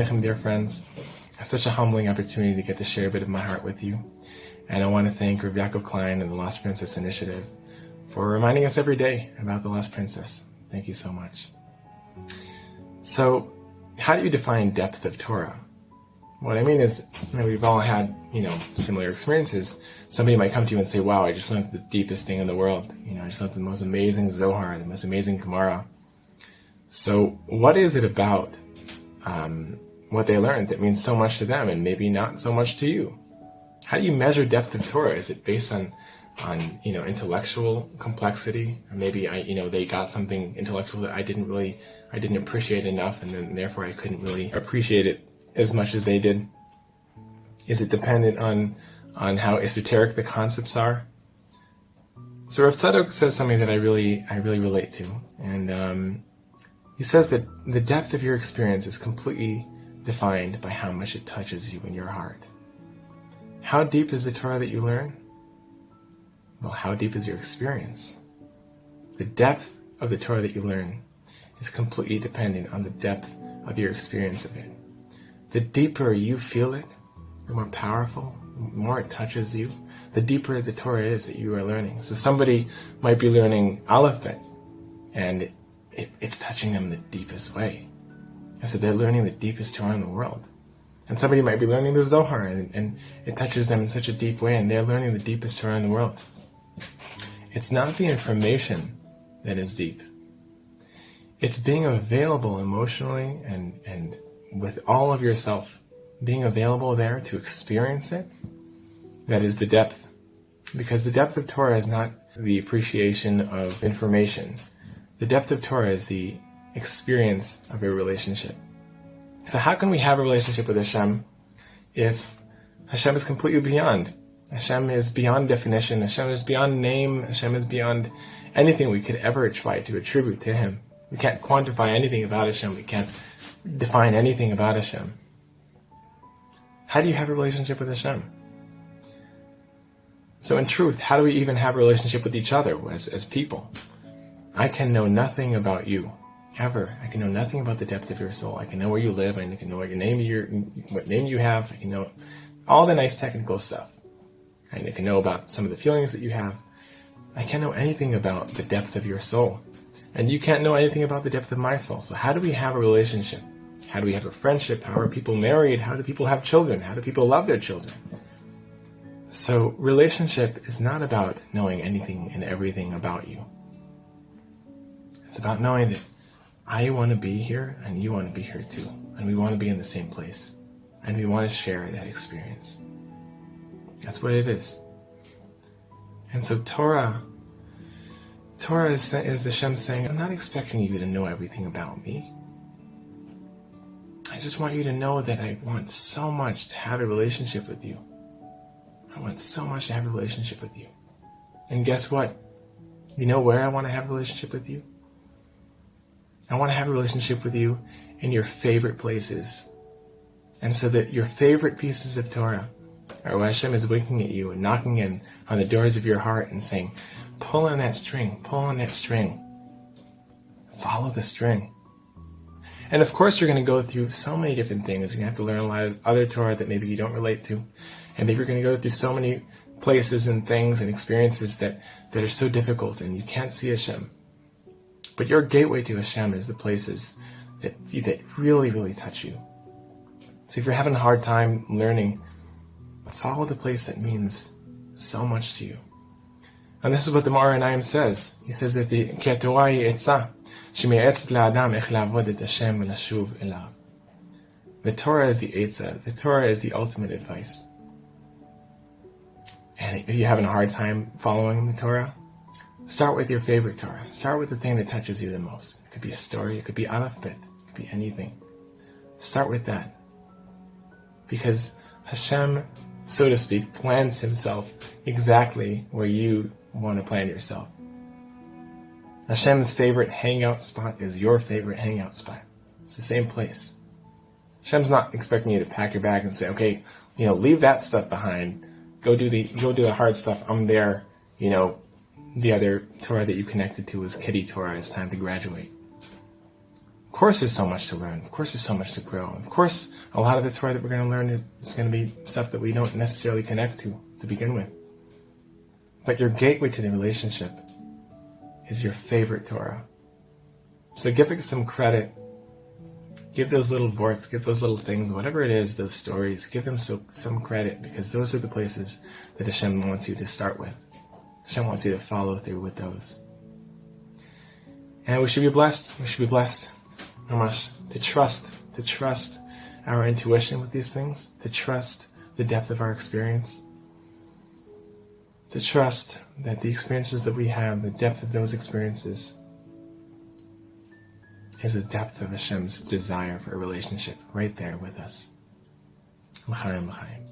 Menachem, dear friends. It's such a humbling opportunity to get to share a bit of my heart with you. And I want to thank Rebbe Yaakov Klein and the Lost Princess Initiative for reminding us every day about the Lost Princess. Thank you so much. So, how do you define depth of Torah? What I mean is, we've all had, similar experiences. Somebody might come to you and say, wow, I just learned the deepest thing in the world. I just learned the most amazing Zohar, the most amazing Gemara. So, what is it about what they learned that means so much to them and maybe not so much to you? How do you measure depth of Torah? Is it based on intellectual complexity? Or maybe they got something intellectual that I didn't appreciate enough, and then therefore I couldn't really appreciate it as much as they did. Is it dependent on how esoteric the concepts are? So Rav Tzadok says something that I really relate to, and he says that the depth of your experience is completely defined by how much it touches you in your heart. How deep is the Torah that you learn? Well, how deep is your experience? The depth of the Torah that you learn is completely dependent on the depth of your experience of it. The deeper you feel it, the more powerful, the more it touches you, the deeper the Torah is that you are learning. So somebody might be learning Aleph Bet, and it's touching them the deepest way. And so they're learning the deepest Torah in the world. And somebody might be learning the Zohar, and it touches them in such a deep way, and they're learning the deepest Torah in the world. It's not the information that is deep. It's being available emotionally and with all of yourself, being available there to experience it, that is the depth. Because the depth of Torah is not the appreciation of information. The depth of Torah is the experience of a relationship. So how can we have a relationship with Hashem if Hashem is completely beyond? Hashem is beyond definition. Hashem is beyond name. Hashem is beyond anything we could ever try to attribute to Him. We can't quantify anything about Hashem. We can't define anything about Hashem. How do you have a relationship with Hashem? So in truth, how do we even have a relationship with each other as people? I can know nothing about you, ever. I can know nothing about the depth of your soul. I can know where you live. I can know what name you have. I can know all the nice technical stuff. I can know about some of the feelings that you have. I can't know anything about the depth of your soul. And you can't know anything about the depth of my soul. So how do we have a relationship? How do we have a friendship? How are people married? How do people have children? How do people love their children? So relationship is not about knowing anything and everything about you. It's about knowing that I want to be here and you want to be here too. And we want to be in the same place. And we want to share that experience. That's what it is. And so Torah is Hashem saying, I'm not expecting you to know everything about me. I just want you to know that I want so much to have a relationship with you. I want so much to have a relationship with you. And guess what? You know where I want to have a relationship with you? I want to have a relationship with you in your favorite places. And so that your favorite pieces of Torah are where Hashem is winking at you and knocking in on the doors of your heart and saying, pull on that string, follow the string. And of course you're going to go through so many different things. You're going to have to learn a lot of other Torah that maybe you don't relate to. And maybe you're going to go through so many places and things and experiences that are so difficult and you can't see Hashem. But your gateway to Hashem is the places that really, really touch you. So if you're having a hard time learning, follow the place that means so much to you. And this is what the Meor Einayim says. He says that the Kedushas Levi, the Torah is the Eitzah. The Torah is the ultimate advice. And if you're having a hard time following the Torah, start with your favorite Torah. Start with the thing that touches you the most. It could be a story. It could be Aleph Bet. It could be anything. Start with that. Because Hashem, so to speak, plans Himself exactly where you want to plan yourself. Hashem's favorite hangout spot is your favorite hangout spot. It's the same place. Hashem's not expecting you to pack your bag and say, okay, leave that stuff behind. Go do the hard stuff. I'm there. The other Torah that you connected to was Kiddie Torah. It's time to graduate. course there's so much to learn. Of course there's so much to grow. Of course, a lot of the Torah that we're going to learn is going to be stuff that we don't necessarily connect to begin with. But your gateway to the relationship is your favorite Torah. So give it some credit. Give those little vorts, give those little things, whatever it is, those stories, give them some credit, because those are the places that Hashem wants you to start with. Hashem wants you to follow through with those. And we should be blessed. We should be blessed, Mamash, to trust our intuition with these things, to trust the depth of our experience, to trust that the experiences that we have, the depth of those experiences, is the depth of Hashem's desire for a relationship right there with us. L'chaim, l'chaim.